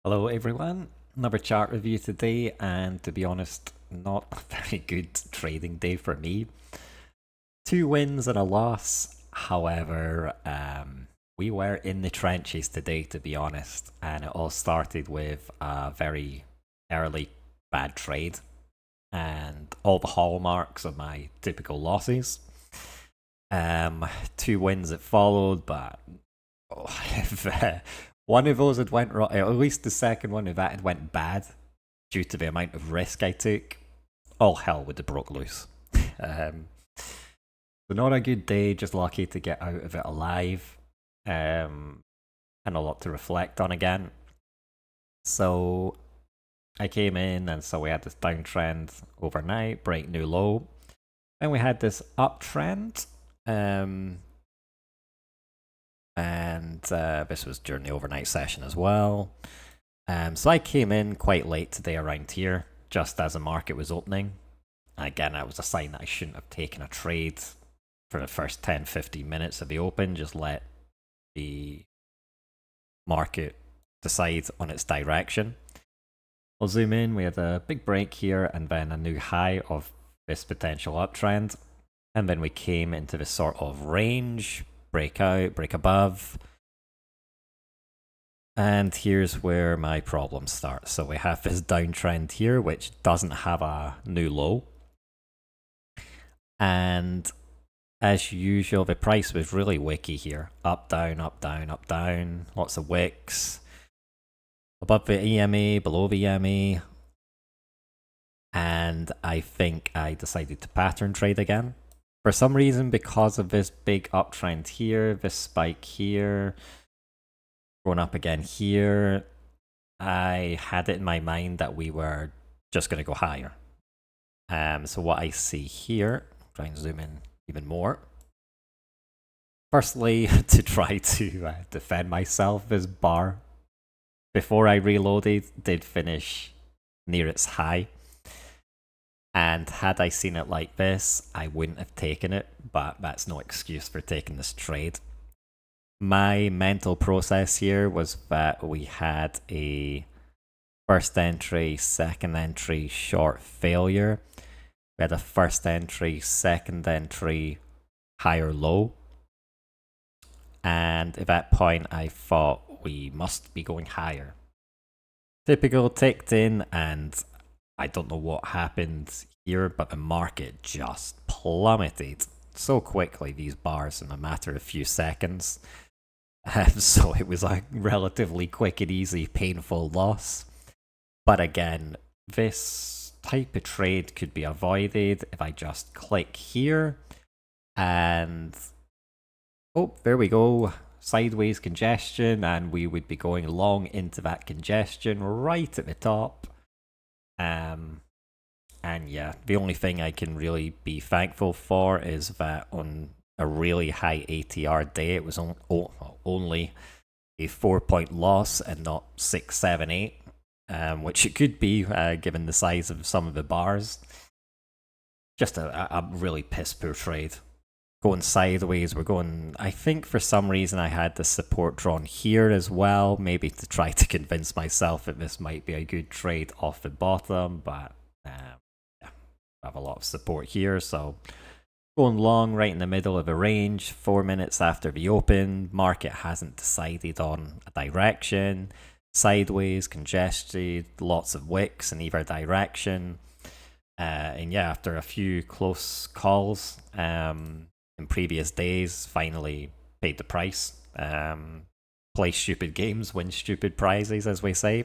Hello everyone, another chart review today, and to be honest, not a very good trading day for me. 2 wins and a loss, however, we were in the trenches today to be honest, and it all started with a very early bad trade and all the hallmarks of my typical losses. 2 wins that followed, but if one of those had went wrong, at least the second one, if that had went bad due to the amount of risk I took, all hell would have broke loose. So not a good day, just lucky to get out of it alive, and a lot to reflect on again. So I came in and so we had this downtrend overnight, break new low. Then we had this uptrend, and this was during the overnight session as well. So I came in quite late today around here, just as the market was opening. Again, that was a sign that I shouldn't have taken a trade for the first 10-15 minutes of the open. Just let the market decide on its direction. I'll zoom in. We had a big break here and then a new high of this potential uptrend. And then we came into this sort of range, break out, break above. And here's where my problem starts. So we have this downtrend here, which doesn't have a new low. And as usual, the price was really wicky here. Up, down, up, down, up, down. Lots of wicks. Above the EMA, below the EMA. And I think I decided to pattern trade again. For some reason, because of this big uptrend here, this spike here, going up again here, I had it in my mind that we were just going to go higher. So what I see here, try and zoom in even more. Firstly, to try to defend myself, this bar, before I reloaded, did finish near its high. And had I seen it like this, I wouldn't have taken it, but that's no excuse for taking this trade. My mental process here was that we had a first entry, second entry, short failure. We had a first entry, second entry, higher low. And at that point, I thought we must be going higher. Typical ticked in, and I don't know what happened here, but the market just plummeted so quickly, these bars, in a matter of a few seconds. So it was a relatively quick and easy, painful loss. But again, this type of trade could be avoided if I just click here and oh, there we go, sideways congestion, and we would be going long into that congestion right at the top. And yeah, the only thing I can really be thankful for is that on a really high ATR day, it was only a 4-point loss and not 6, 7, 8, which it could be given the size of some of the bars. Just a really piss poor trade. Going sideways, we're going, I think for some reason I had the support drawn here as well, maybe to try to convince myself that this might be a good trade off the bottom, but yeah, I have a lot of support here, so going long right in the middle of the range, 4 minutes after the open, market hasn't decided on a direction, sideways, congested, lots of wicks in either direction, and yeah, after a few close calls, in previous days, finally paid the price. Play stupid games, win stupid prizes, as we say.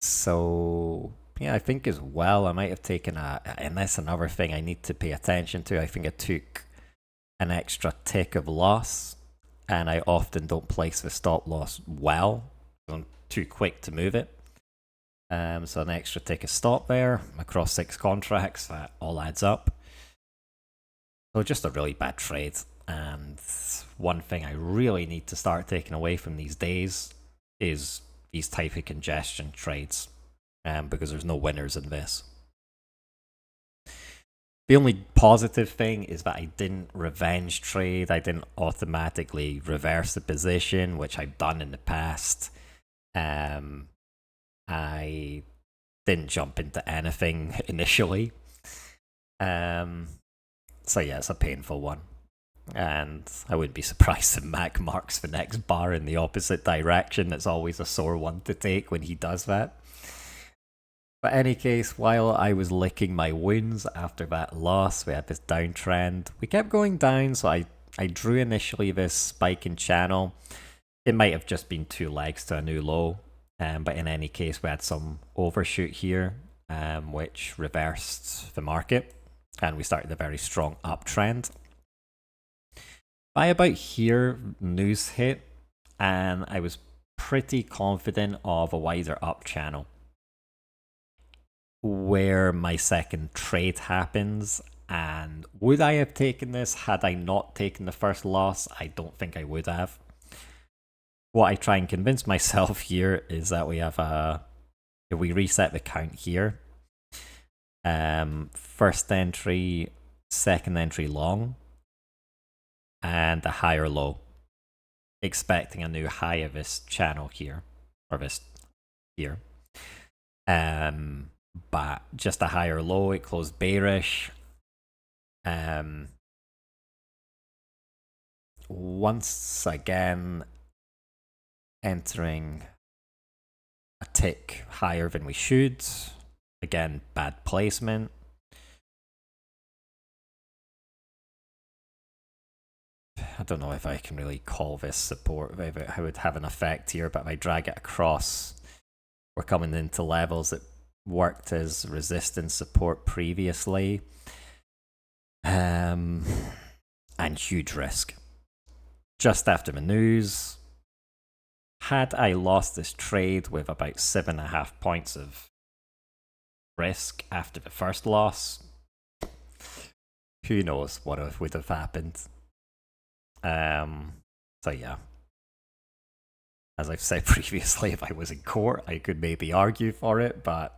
So yeah, I think as well, I might have taken and that's another thing I need to pay attention to. I think I took an extra tick of loss, and I often don't place the stop loss well. I'm too quick to move it. So an extra tick of stop there across 6 contracts, that all adds up. So just a really bad trade. And one thing I really need to start taking away from these days is these type of congestion trades, because there's no winners in this. The only positive thing is that I didn't revenge trade. I didn't automatically reverse the position, which I've done in the past. I didn't jump into anything initially. So yeah, it's a painful one. And I wouldn't be surprised if Mac marks the next bar in the opposite direction. It's always a sore one to take when he does that. But any case, while I was licking my wounds after that loss, we had this downtrend. We kept going down, so I drew initially this spike in channel. It might have just been 2 legs to a new low, but in any case, we had some overshoot here, which reversed the market, and we started a very strong uptrend. By about here, news hit, and I was pretty confident of a wider up channel. Where my second trade happens, and would I have taken this had I not taken the first loss? I don't think I would have. What I try and convince myself here is that we have if we reset the count here, first entry, second entry long, and a higher low, expecting a new high of this channel here, or this here. But just a higher low, it closed bearish. Once again, entering a tick higher than we should. Again, bad placement. I don't know if I can really call this support, if it would have an effect here, but if I drag it across, we're coming into levels that worked as resistance support previously. And huge risk. Just after the news, had I lost this trade with about 7.5 points of risk after the first loss, who knows what would have happened. So yeah. As I've said previously, if I was in court, I could maybe argue for it, but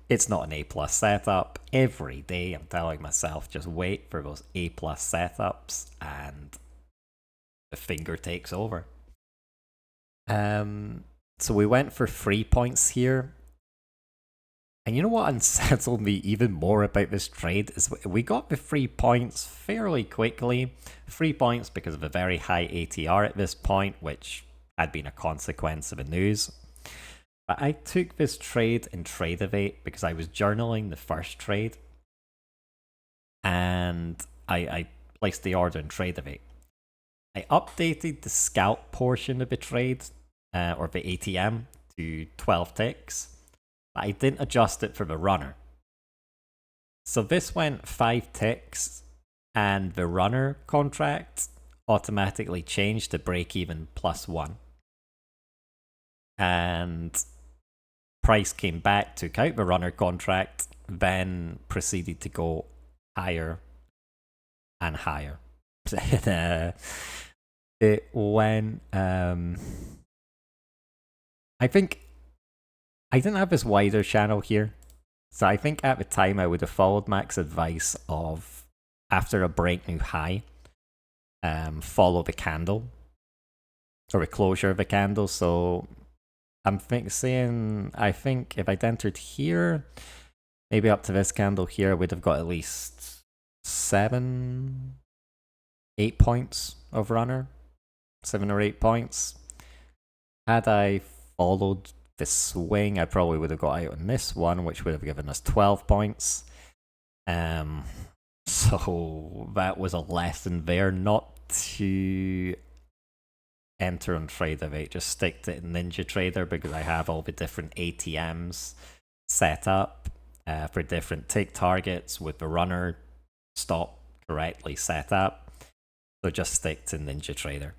it's not an A+ setup. Every day I'm telling myself, just wait for those A+ setups and the finger takes over. So we went for 3 points here. And you know what unsettled me even more about this trade is we got the 3 points fairly quickly. 3 points because of a very high ATR at this point, which had been a consequence of the news. But I took this trade in Tradevate because I was journaling the first trade. And I placed the order in Tradevate. I updated the scalp portion of the trade, or the ATM, to 12 ticks. But I didn't adjust it for the runner. So this went 5 ticks, and the runner contract automatically changed to break even +1. And price came back, took out the runner contract, then proceeded to go higher and higher. It went, I think I didn't have this wider channel here. So I think at the time I would have followed Mac's advice of, after a break new high, follow the candle, or the closure of the candle. So I'm saying, I think if I'd entered here, maybe up to this candle here, I would have got at least 7, 8 points of runner. 7 or 8 points. Had I followed the swing, I probably would have got out on this one, which would have given us 12 points. So that was a lesson there, not to enter on Trader8, just stick to NinjaTrader, because I have all the different ATMs set up for different tick targets with the runner stop correctly set up. So just stick to NinjaTrader.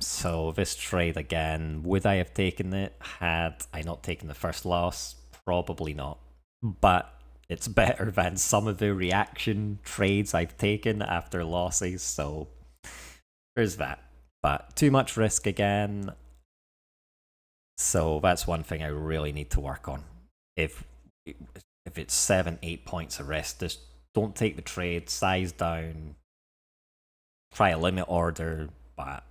So this trade again, would I have taken it had I not taken the first loss? Probably not. But it's better than some of the reaction trades I've taken after losses, so there's that. But too much risk again. So that's one thing I really need to work on. If if it's 7, 8 points of risk, just don't take the trade, size down, try a limit order, but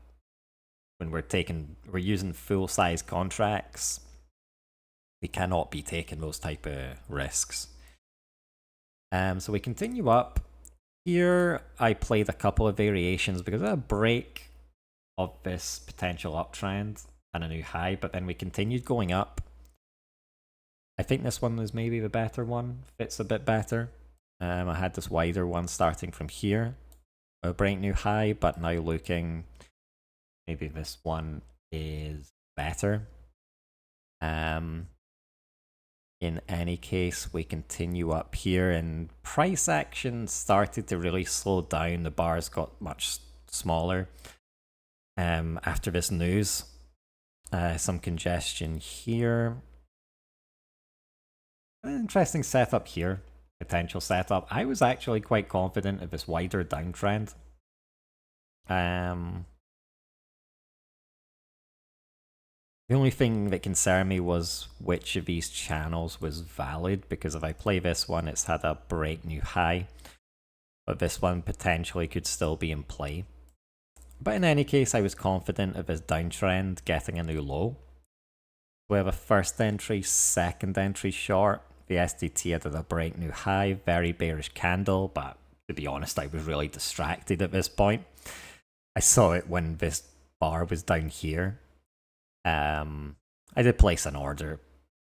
when we're using full size contracts, we cannot be taking those type of risks. So we continue up. Here I played a couple of variations because of a break of this potential uptrend and a new high, but then we continued going up. I think this one was maybe the better one, fits a bit better. I had this wider one starting from here, a break new high, but now looking, maybe this one is better. In any case, we continue up here and price action started to really slow down. The bars got much smaller after this news. Some congestion here. Interesting setup here. Potential setup. I was actually quite confident of this wider downtrend. The only thing that concerned me was which of these channels was valid, because if I play this one, it's had a break new high, but this one potentially could still be in play. But in any case, I was confident of this downtrend getting a new low. We have a first entry, second entry short. The SDT had a break new high, very bearish candle, but to be honest, I was really distracted at this point. I saw it when this bar was down here. I did place an order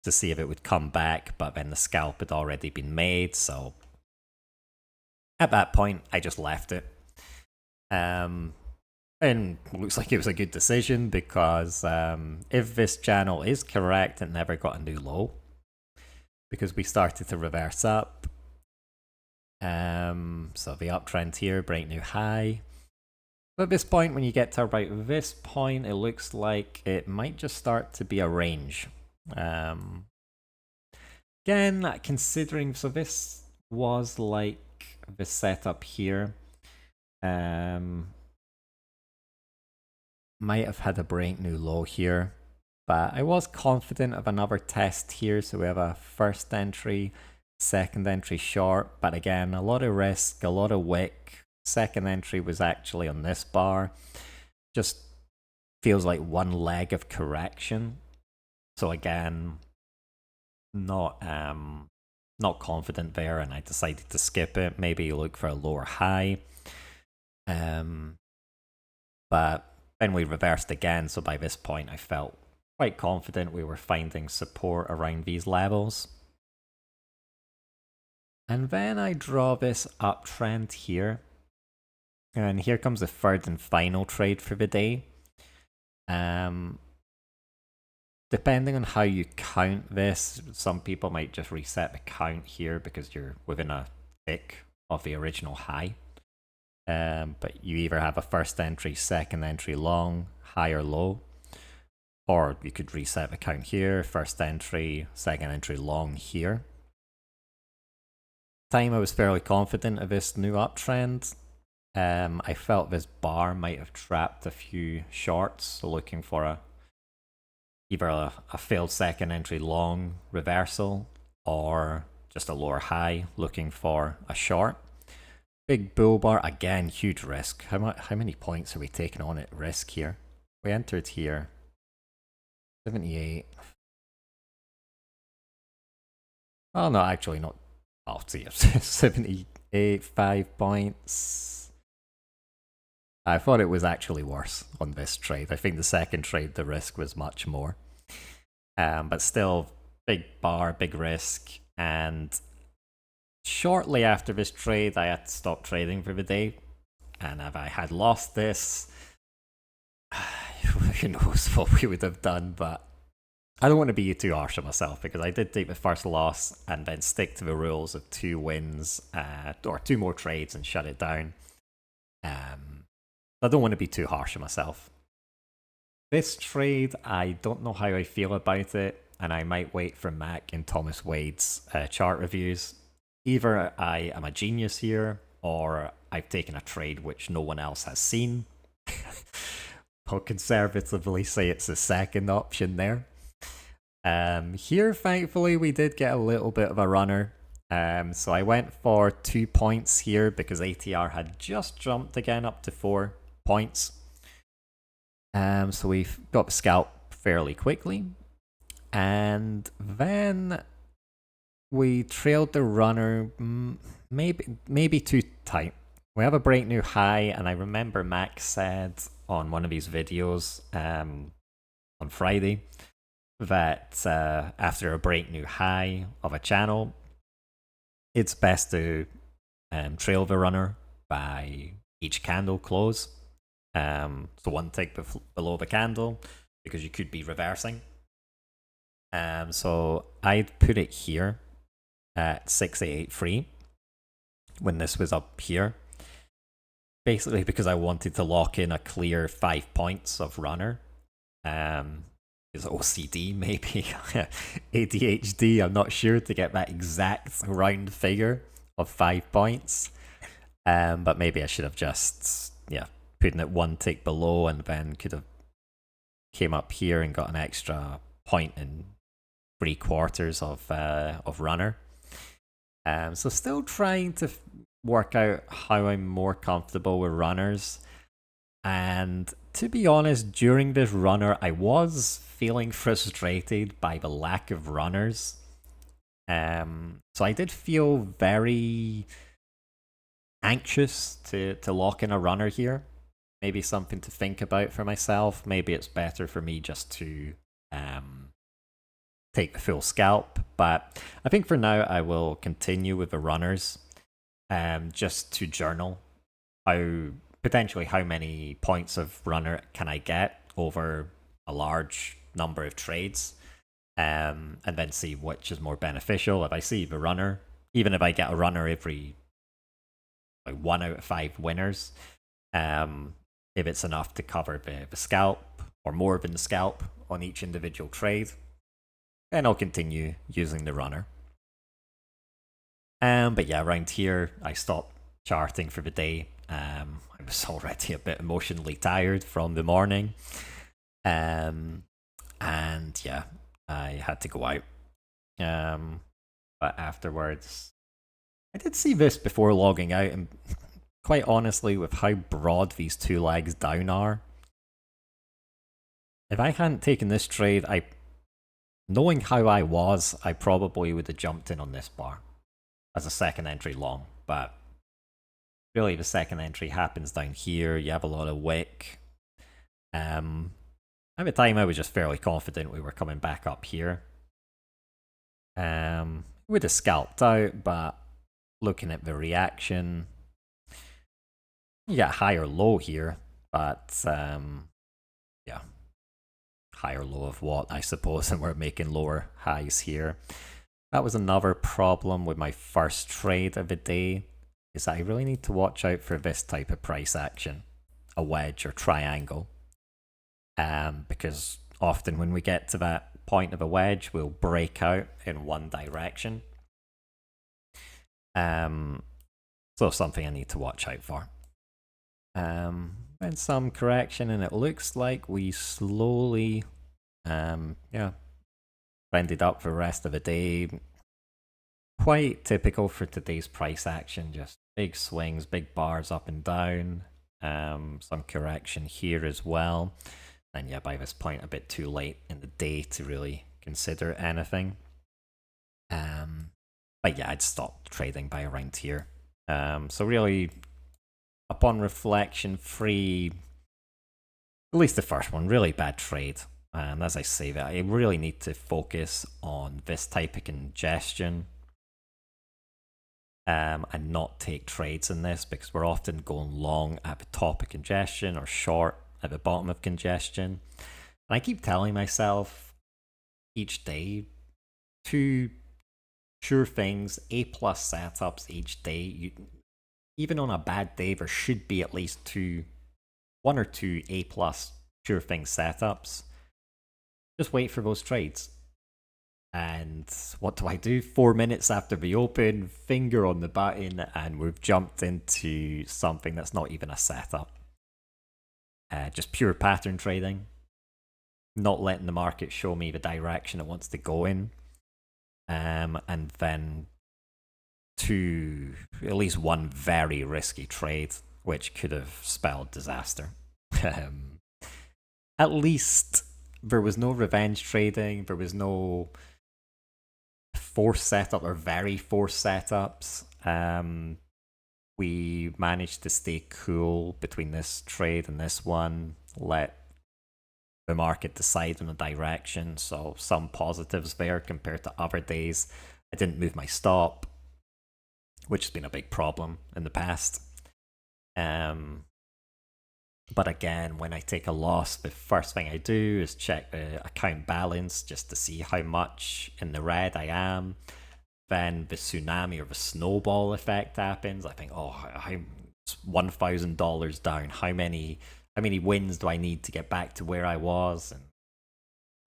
to see if it would come back, but then the scalp had already been made, so at that point, I just left it. And looks like it was a good decision, because if this channel is correct, it never got a new low, because we started to reverse up. So the uptrend here, break new high. But at this point, when you get to about this point, it looks like it might just start to be a range. Again, considering, so this was like the setup here. Might have had a break new low here, but I was confident of another test here. So we have a first entry, second entry short, but again, a lot of risk, a lot of wick. Second entry was actually on this bar. Just feels like one leg of correction. So again, not confident there, and I decided to skip it. Maybe look for a lower high. But then we reversed again, so by this point I felt quite confident we were finding support around these levels. And then I draw this uptrend here. And here comes the third and final trade for the day. Depending on how you count this, some people might just reset the count here because you're within a tick of the original high. But you either have a first entry, second entry long, high or low. Or you could reset the count here, first entry, second entry long here. Time I was fairly confident of this new uptrend. I felt this bar might have trapped a few shorts, so looking for either a failed second entry long reversal or just a lower high, looking for a short. Big bull bar, again, huge risk. How many points are we taking on at risk here? We entered here, 78. Oh no, actually not. I'll see it. 78, 5 points. I thought it was actually worse on this trade. I think the second trade, the risk was much more. But still, big bar, big risk. And shortly after this trade, I had to stop trading for the day. And if I had lost this, who knows what we would have done. But I don't want to be too harsh on myself, because I did take the first loss and then stick to the rules of 2 wins or 2 more trades and shut it down. I don't want to be too harsh on myself. This trade, I don't know how I feel about it, and I might wait for Mac and Thomas Wade's chart reviews. Either I am a genius here, or I've taken a trade which no one else has seen. I'll conservatively say it's the second option there. Here, thankfully, we did get a little bit of a runner. So I went for 2 points here because ATR had just jumped again up to 4 points. So we've got the scalp fairly quickly. And then we trailed the runner maybe too tight. We have a break new high, and I remember Max said on one of his videos on Friday that after a break new high of a channel, it's best to trail the runner by each candle close. So one tick below the candle, because you could be reversing. So I'd put it here at 6883 when this was up here. Basically because I wanted to lock in a clear 5 points of runner. Is OCD, maybe ADHD, I'm not sure, to get that exact round figure of 5 points. But maybe I should have just putting it one tick below, and then could have came up here and got an extra point in 3/4 of runner. So still trying to work out how I'm more comfortable with runners. And to be honest, during this runner, I was feeling frustrated by the lack of runners. So I did feel very anxious to lock in a runner here. Maybe something to think about for myself. Maybe it's better for me just to take the full scalp. But I think for now, I will continue with the runners just to journal potentially how many points of runner can I get over a large number of trades, and then see which is more beneficial. If I see the runner, even if I get a runner every 1 out of 5 winners, if it's enough to cover the scalp or more than the scalp on each individual trade, then I'll continue using the runner. But yeah, around here, I stopped charting for the day. I was already a bit emotionally tired from the morning. And yeah, I had to go out. But afterwards, I did see this before logging out, and quite honestly, with how broad these 2 legs down are, if I hadn't taken this trade, knowing how I was, I probably would have jumped in on this bar as a second entry long. But really, the second entry happens down here. You have a lot of wick. At the time, I was just fairly confident we were coming back up here. Would have scalped out, but looking at the reaction, you get higher low here, but yeah, higher low of what, I suppose, and we're making lower highs here. That was another problem with my first trade of the day, is that I really need to watch out for this type of price action, a wedge or triangle. Because often when we get to that point of a wedge, we'll break out in one direction. So something I need to watch out for. And some correction, and it looks like we slowly, ended up for the rest of the day. Quite typical for today's price action, just big swings, big bars up and down. Some correction here as well. And yeah, by this point, a bit too late in the day to really consider anything. But yeah, I'd stopped trading by around here. So really, upon reflection, at least the first one, really bad trade. And as I say, I really need to focus on this type of congestion and not take trades in this, because we're often going long at the top of congestion or short at the bottom of congestion. And I keep telling myself each day, 2 sure things, A+ setups each day. Even on a bad day, there should be at least 1 or 2 A+ sure thing setups. Just wait for those trades. And what do? 4 minutes after we open, finger on the button, and we've jumped into something that's not even a setup. Just pure pattern trading. not letting the market show me the direction it wants to go in, and then at least one very risky trade, which could have spelled disaster. Um, at least there was no revenge trading. There was no forced setup or very forced setups. We managed to stay cool between this trade and this one, let the market decide on the direction. So some positives there compared to other days. I didn't move my stop, which has been a big problem in the past. But again, when I take a loss, the first thing I do is check the account balance just to see how much in the red I am. Then the tsunami or the snowball effect happens. I think, oh, I'm $1,000 down. How many wins do I need to get back to where I was? And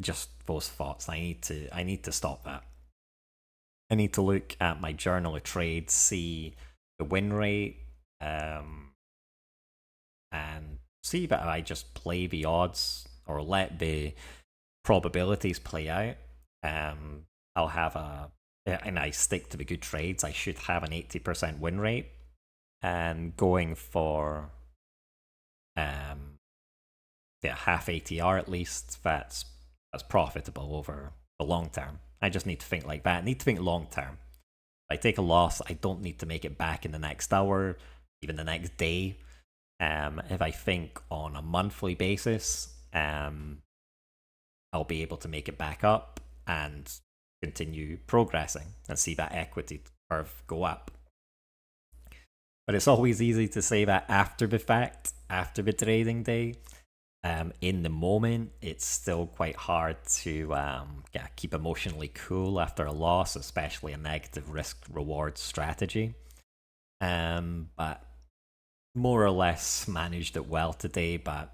just those thoughts. I need to stop that. I need to look at my journal of trades, see the win rate, and see that I just play the odds or let the probabilities play out. I'll have and I stick to the good trades. I should have an 80% win rate, and going for half ATR at least. That's profitable over the long term. I just need to think like that. I need to think long term. If I take a loss, I don't need to make it back in the next hour, even the next day. If I think on a monthly basis, I'll be able to make it back up and continue progressing and see that equity curve go up. But it's always easy to say that after the fact, after the trading day. In the moment, it's still quite hard to keep emotionally cool after a loss, especially a negative risk-reward strategy. But more or less managed it well today. But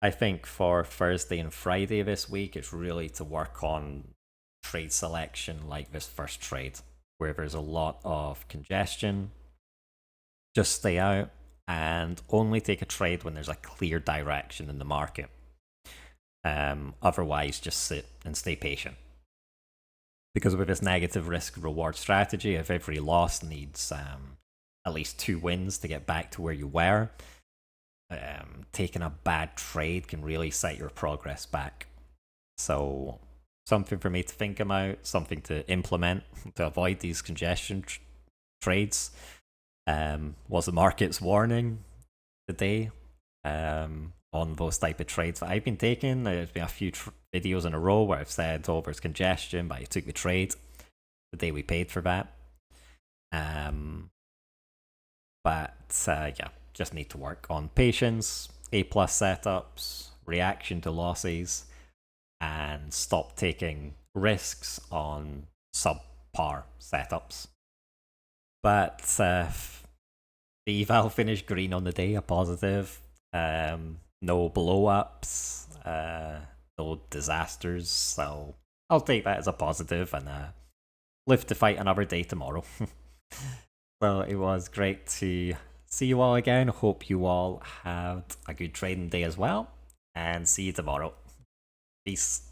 I think for Thursday and Friday this week, it's really to work on trade selection like this first trade, where there's a lot of congestion. Just stay out and only take a trade when there's a clear direction in the market. Otherwise, just sit and stay patient. Because with this negative risk reward strategy, if every loss needs at least 2 wins to get back to where you were, taking a bad trade can really set your progress back. So something for me to think about, something to implement to avoid these congestion trades. Was the market's warning today on those type of trades that I've been taking. There's been a few videos in a row where I've said, oh, there's congestion, but I took the trade the day we paid for that. Just need to work on patience, A+ setups, reaction to losses, and stop taking risks on subpar setups. But the eval finished green on the day, a positive. No blow-ups, no disasters, so I'll take that as a positive and live to fight another day tomorrow. So it was great to see you all again. Hope you all had a good trading day as well, and see you tomorrow. Peace.